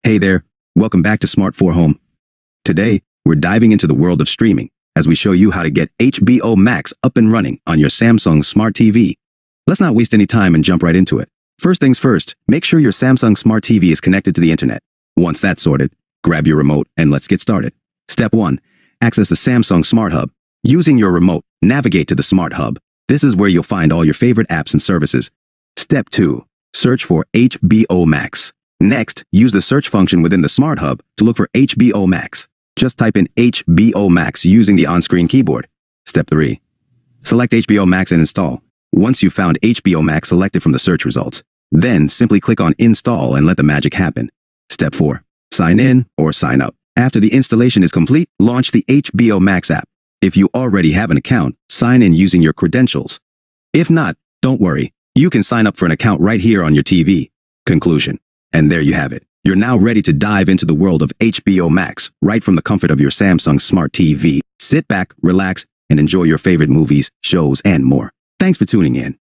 Hey there, welcome back to smarthome. Today, we're diving into the world of streaming as we show you how to get HBO Max up and running on your Samsung Smart TV. Let's not waste any time and jump right into it. First things first, make sure your Samsung Smart TV is connected to the internet. Once that's sorted, grab your remote and let's get started. Step 1. Access the Samsung Smart Hub. Using your remote, navigate to the Smart Hub. This is where you'll find all your favorite apps and services. Step 2. Search for HBO Max. Next, use the search function within the Smart Hub to look for HBO Max. Just type in HBO Max using the on-screen keyboard. Step 3. Select HBO Max and install. Once you've found HBO Max selected from the search results, then simply click on Install and let the magic happen. Step 4. Sign in or sign up. After the installation is complete, launch the HBO Max app. If you already have an account, sign in using your credentials. If not, don't worry. You can sign up for an account right here on your TV. Conclusion. And there you have it. You're now ready to dive into the world of HBO Max right from the comfort of your Samsung Smart TV. Sit back, relax, and enjoy your favorite movies, shows, and more. Thanks for tuning in.